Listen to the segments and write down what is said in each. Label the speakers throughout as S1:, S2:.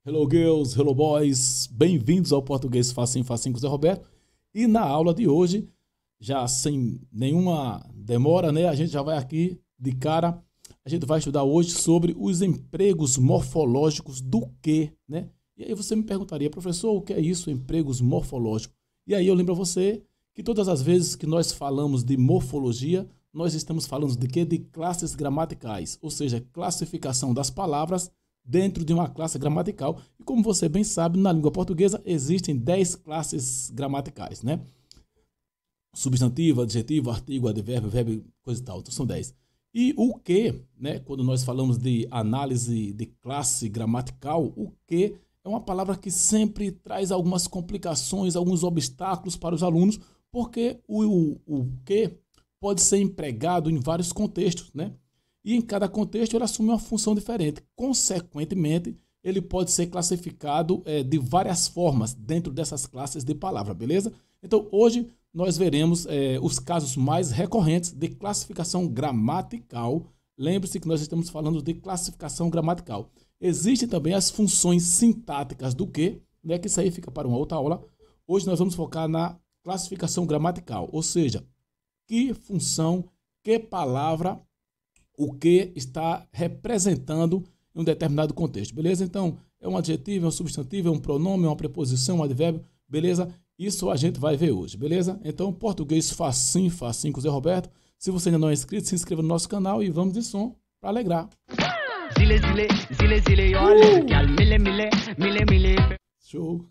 S1: Hello girls, hello boys, bem-vindos ao Português Facinho Facinho com o Zé Roberto. E na aula de hoje, já sem nenhuma demora, né, a gente já vai aqui de cara, a gente vai estudar hoje sobre os empregos morfológicos do que, né? E aí você me perguntaria, professor, o que é isso, empregos morfológicos? E aí eu lembro a você que todas as vezes que nós falamos de morfologia, nós estamos falando de quê? De classes gramaticais, ou seja, classificação das palavras dentro de uma classe gramatical. E como você bem sabe, na língua portuguesa existem 10 classes gramaticais, né? Substantivo, adjetivo, artigo, advérbio, verbo, coisa e tal. Então são 10. E o que, né? Quando nós falamos de análise de classe gramatical, o que é uma palavra que sempre traz algumas complicações, alguns obstáculos para os alunos, porque o que pode ser empregado em vários contextos, né? E em cada contexto ele assume uma função diferente. Consequentemente, ele pode ser classificado de várias formas dentro dessas classes de palavra, beleza? Então, hoje nós veremos os casos mais recorrentes de classificação gramatical. Lembre-se que nós estamos falando de classificação gramatical. Existem também as funções sintáticas do que, né, que isso aí fica para uma outra aula. Hoje nós vamos focar na classificação gramatical, ou seja, que função, que palavra, o que está representando em um determinado contexto, beleza? Então, é um adjetivo, é um substantivo, é um pronome, é uma preposição, um advérbio, beleza? Isso a gente vai ver hoje, beleza? Então, português facinho, facinho com o Zé Roberto. Se você ainda não é inscrito, se inscreva no nosso canal e vamos de som para alegrar. Show!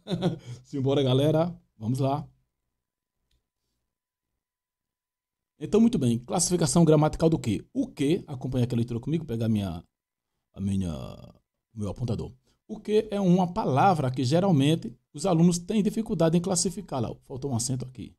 S1: Simbora, galera. Vamos lá. Então, muito bem. Classificação gramatical do que? O que, acompanha aqui a leitura comigo, pegar o meu apontador. O que é uma palavra que geralmente os alunos têm dificuldade em classificá-la. Faltou um acento aqui.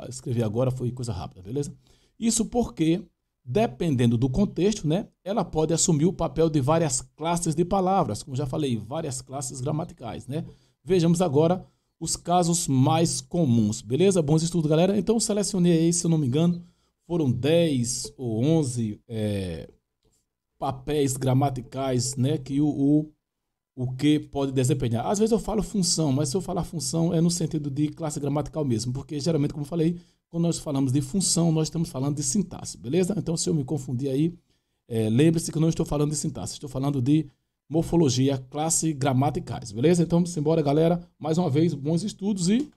S1: Escrevi agora, foi coisa rápida, beleza? Isso porque, dependendo do contexto, né, ela pode assumir o papel de várias classes de palavras, como já falei, várias classes gramaticais, né? Vejamos agora os casos mais comuns, beleza? Bons estudos, galera. Então, selecionei aí, se eu não me engano, foram 10 ou 11 papéis gramaticais, né, que o que pode desempenhar. Às vezes eu falo função, mas se eu falar função é no sentido de classe gramatical mesmo, porque geralmente, como eu falei, quando nós falamos de função, nós estamos falando de sintaxe, beleza? Então, se eu me confundir aí, lembre-se que eu não estou falando de sintaxe, estou falando de morfologia, classe gramaticais, beleza? Então, simbora, galera. Mais uma vez, bons estudos e...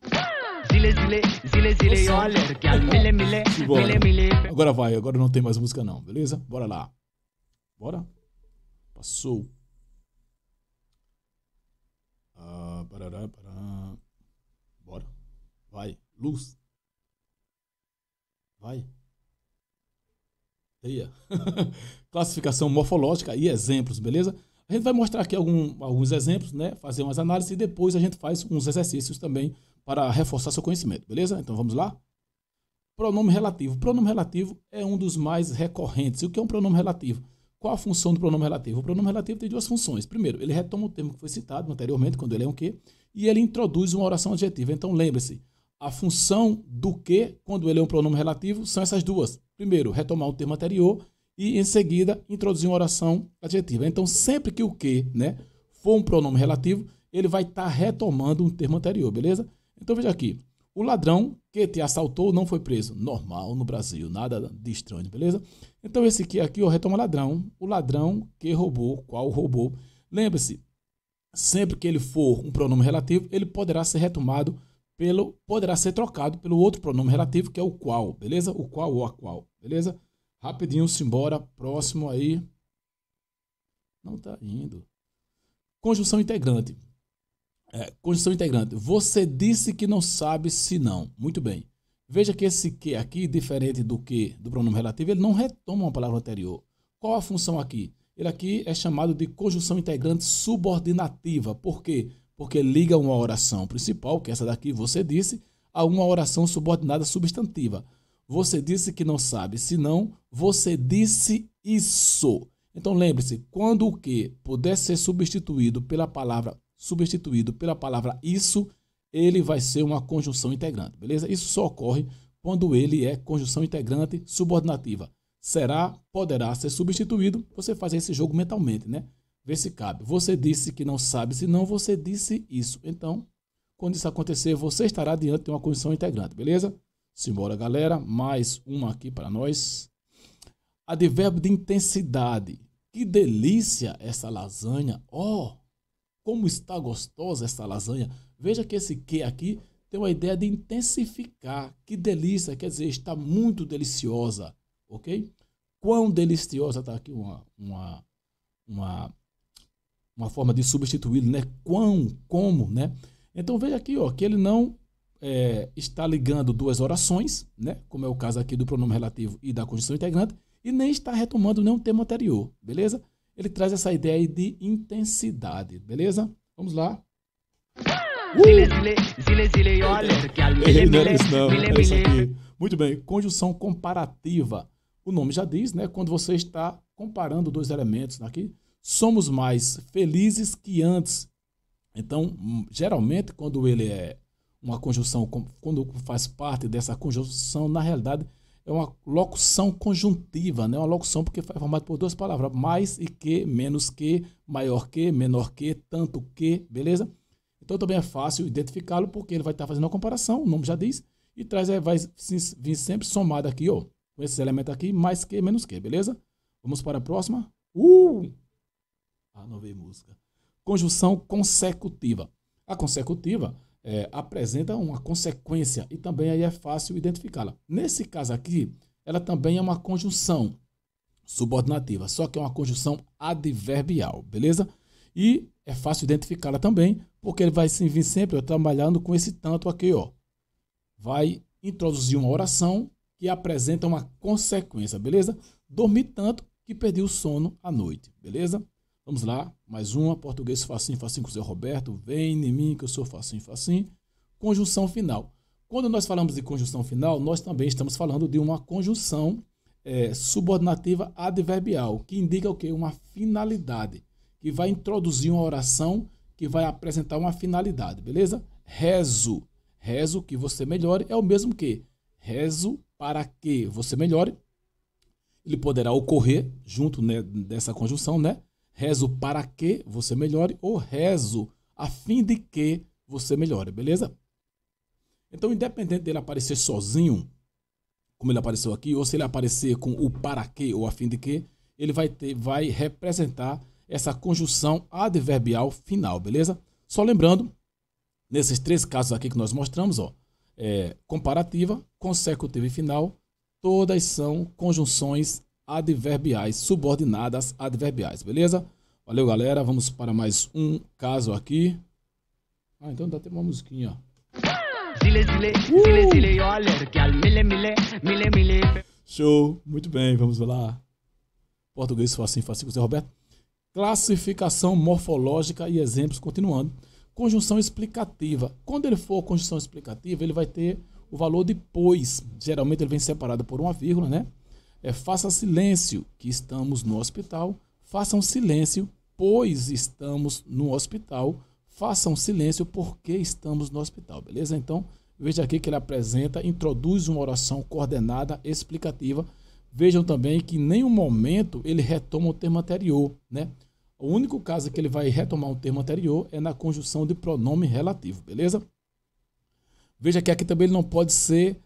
S1: Agora vai, agora não tem mais música não, beleza? Bora lá. Bora? Passou. Bora. Vai. Luz. Vai. Teia. Classificação morfológica e exemplos, beleza? A gente vai mostrar aqui alguns exemplos, né? Fazer umas análises e depois a gente faz uns exercícios também para reforçar seu conhecimento, beleza? Então vamos lá? Pronome relativo. Pronome relativo é um dos mais recorrentes. E o que é um pronome relativo? Qual a função do pronome relativo? O pronome relativo tem duas funções. Primeiro, ele retoma o termo que foi citado anteriormente, quando ele é um que, e ele introduz uma oração adjetiva. Então lembre-se, a função do que, quando ele é um pronome relativo, são essas duas. Primeiro, retomar o termo anterior e, em seguida, introduzir uma oração adjetiva. Então, sempre que o que, né, for um pronome relativo, ele vai estar retomando um termo anterior, beleza? Então, veja aqui. O ladrão que te assaltou não foi preso. Normal no Brasil, nada de estranho, beleza? Então, esse aqui, ó, retoma ladrão. O ladrão que roubou, qual roubou. Lembre-se, sempre que ele for um pronome relativo, ele poderá ser retomado poderá ser trocado pelo outro pronome relativo, que é o qual, beleza? O qual ou a qual, beleza? Rapidinho, simbora. Próximo aí. Não tá indo. Conjunção integrante. Conjunção integrante. Você disse que não sabe se não. Muito bem. Veja que esse que aqui, diferente do que do pronome relativo, ele não retoma uma palavra anterior. Qual a função aqui? Ele aqui é chamado de conjunção integrante subordinativa. Por quê? Porque liga uma oração principal, que é essa daqui, você disse, a uma oração subordinada substantiva. Você disse que não sabe, se não, você disse isso. Então lembre-se, quando o que puder ser substituído pela palavra isso, ele vai ser uma conjunção integrante, beleza? Isso só ocorre quando ele é conjunção integrante subordinativa. poderá ser substituído. Você faz esse jogo mentalmente, né? Vê se cabe. Você disse que não sabe, se não, você disse isso. Então, quando isso acontecer, você estará diante de uma condição integrante, beleza? Simbora, galera. Mais uma aqui para nós. Advérbio de intensidade. Que delícia essa lasanha. Oh, como está gostosa essa lasanha. Veja que esse que aqui tem uma ideia de intensificar. Que delícia, quer dizer, está muito deliciosa, ok? Quão deliciosa, está aqui uma forma de substituí-lo, né? Como, né? Então veja aqui, ó, que ele não está ligando duas orações, né? Como é o caso aqui do pronome relativo e da conjunção integrante, e nem está retomando nenhum termo anterior, beleza? Ele traz essa ideia aí de intensidade, beleza? Vamos lá. Muito bem, conjunção comparativa. O nome já diz, né? Quando você está comparando dois elementos aqui, somos mais felizes que antes. Então, geralmente, quando ele é uma conjunção, quando faz parte dessa conjunção, na realidade, é uma locução conjuntiva, né? Uma locução porque é formada por duas palavras, mais e que, menos que, maior que, menor que, tanto que, beleza? Então também é fácil identificá-lo porque ele vai estar fazendo uma comparação, o nome já diz, e vai vir sempre somado aqui, ó, com esse elemento aqui, mais que, menos que, beleza? Vamos para a próxima. Não veio música. Conjunção consecutiva. A consecutiva apresenta uma consequência e também aí é fácil identificá-la. Nesse caso aqui, ela também é uma conjunção subordinativa, só que é uma conjunção adverbial, beleza? E é fácil identificá-la também, porque ele vai vir sempre trabalhando com esse tanto aqui, ó. Vai introduzir uma oração que apresenta uma consequência, beleza? Dormi tanto que perdi o sono à noite, beleza? Vamos lá, mais uma, português facinho, facinho com o Zé Roberto, vem em mim que eu sou facinho, facinho. Conjunção final. Quando nós falamos de conjunção final, nós também estamos falando de uma conjunção subordinativa adverbial, que indica o quê? Uma finalidade, que vai introduzir uma oração que vai apresentar uma finalidade, beleza? Rezo, rezo que você melhore, é o mesmo que rezo para que você melhore. Ele poderá ocorrer junto, né, dessa conjunção, né? Rezo para que você melhore ou rezo a fim de que você melhore, beleza? Então, independente dele aparecer sozinho, como ele apareceu aqui, ou se ele aparecer com o para que ou a fim de que, ele vai representar essa conjunção adverbial final, beleza? Só lembrando, nesses três casos aqui que nós mostramos, ó, comparativa, consecutiva e final, todas são conjunções adverbiais, subordinadas adverbiais, beleza? Valeu, galera. Vamos para mais um caso aqui. Então dá até uma musiquinha. Show, muito bem, vamos lá. Português facinho, facinho com o Zé Roberto. Classificação morfológica e exemplos, continuando. Conjunção explicativa. Quando ele for conjunção explicativa, ele vai ter o valor de pois. Geralmente ele vem separado por uma vírgula, né? Faça silêncio, que estamos no hospital. Façam silêncio, pois estamos no hospital. Façam silêncio, porque estamos no hospital, beleza? Então, veja aqui que ele introduz uma oração coordenada explicativa. Vejam também que em nenhum momento ele retoma o termo anterior, né? O único caso que ele vai retomar um termo anterior é na conjunção de pronome relativo, beleza? Veja que aqui também ele não pode ser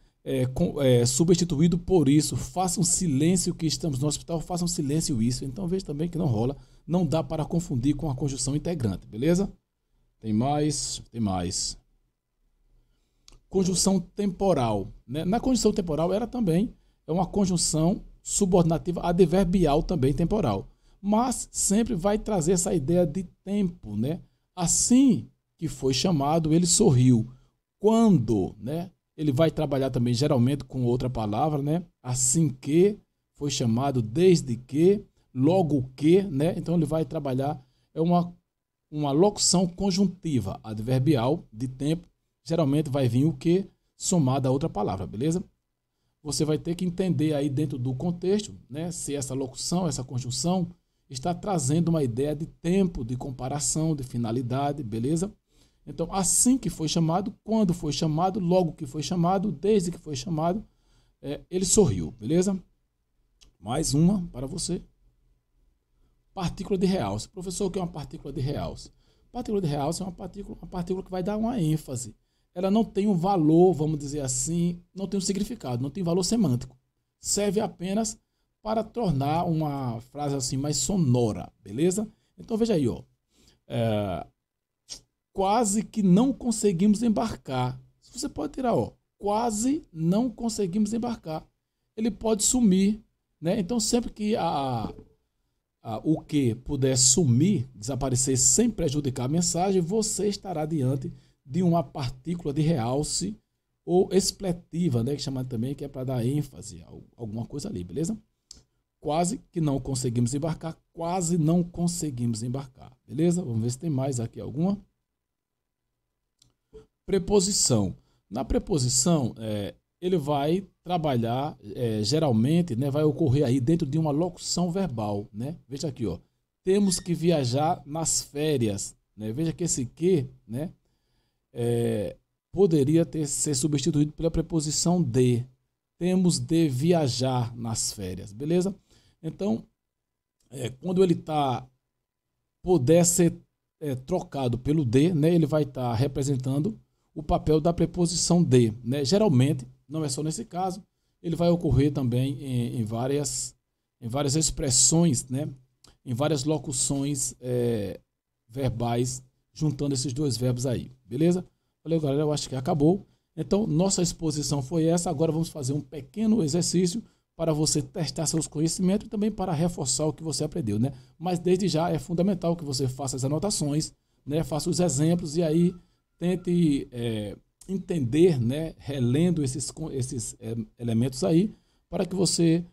S1: substituído por isso. Façam silêncio que estamos no hospital, façam silêncio isso. Então veja também que não rola, não dá para confundir com a conjunção integrante, beleza? Tem mais. Conjunção temporal, né? Na conjunção temporal ela também é uma conjunção subordinativa adverbial também temporal, mas sempre vai trazer essa ideia de tempo, né? Assim que foi chamado, ele sorriu. Quando, né? Ele vai trabalhar também geralmente com outra palavra, né? Assim que foi chamado, desde que, logo que, né? Então ele vai trabalhar uma locução conjuntiva adverbial de tempo. Geralmente vai vir o que somado a outra palavra, beleza? Você vai ter que entender aí dentro do contexto, né? Se essa locução, essa conjunção está trazendo uma ideia de tempo, de comparação, de finalidade, beleza? Então, assim que foi chamado, quando foi chamado, logo que foi chamado, desde que foi chamado, ele sorriu, beleza? Mais uma para você. Partícula de realce. Professor, o que é uma partícula de realce? Partícula de realce é uma partícula que vai dar uma ênfase. Ela não tem um valor, vamos dizer assim, não tem um significado, não tem valor semântico. Serve apenas para tornar uma frase assim mais sonora, beleza? Então veja aí, ó. Quase que não conseguimos embarcar. Você pode tirar, ó. Quase não conseguimos embarcar. Ele pode sumir, né? Então sempre que o que puder sumir, desaparecer sem prejudicar a mensagem, você estará diante de uma partícula de realce ou expletiva, né, que chama também, que é para dar ênfase a alguma coisa ali, beleza? Quase que não conseguimos embarcar, quase não conseguimos embarcar, beleza? Vamos ver se tem mais aqui alguma. Preposição. Na preposição, ele vai trabalhar, geralmente, né, vai ocorrer aí dentro de uma locução verbal, né? Veja aqui, ó. Temos que viajar nas férias, né? Veja que esse que, né, poderia ser substituído pela preposição de. Temos de viajar nas férias, beleza? Então, quando ele puder ser trocado pelo de, né, ele vai estar representando o papel da preposição de, né? Geralmente, não é só nesse caso, ele vai ocorrer também em várias expressões, né? Em várias locuções verbais, juntando esses dois verbos aí, beleza? Valeu, galera, eu acho que acabou. Então, nossa exposição foi essa. Agora vamos fazer um pequeno exercício para você testar seus conhecimentos e também para reforçar o que você aprendeu, né? Mas desde já é fundamental que você faça as anotações, né? Faça os exemplos e aí tente entender, né? Relendo esses elementos aí, para que você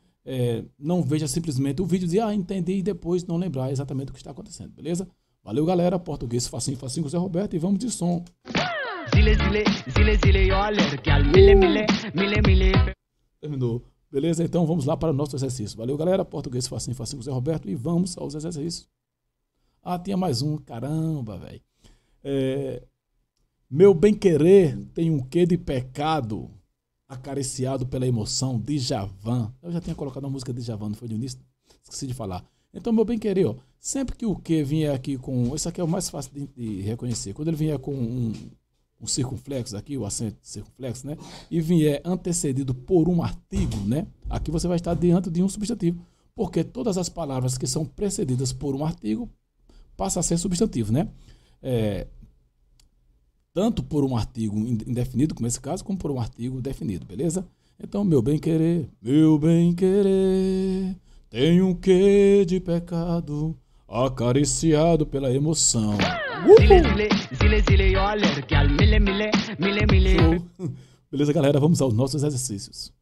S1: não veja simplesmente o vídeo e dizer, entendi, e depois não lembrar exatamente o que está acontecendo, beleza? Valeu, galera. Português facinho, facinho com o Zé Roberto e vamos de som. Terminou. Beleza? Então vamos lá para o nosso exercício. Valeu, galera. Português facinho, facinho com o Zé Roberto e vamos aos exercícios. Tinha mais um. Caramba, velho. Meu bem-querer tem um quê de pecado, acariciado pela emoção, Djavan. Eu já tinha colocado a música de Djavan, não foi no início? Esqueci de falar. Então, meu bem-querer, ó, sempre que o que vier aqui com... Esse aqui é o mais fácil de reconhecer. Quando ele vier com um circunflexo aqui, o acento circunflexo, né? E vier antecedido por um artigo, né? Aqui você vai estar diante de um substantivo. Porque todas as palavras que são precedidas por um artigo passam a ser substantivo, né? Tanto por um artigo indefinido, como esse caso, como por um artigo definido, beleza? Então, meu bem-querer tem um quê de pecado, acariciado pela emoção. Show. Beleza, galera? Vamos aos nossos exercícios.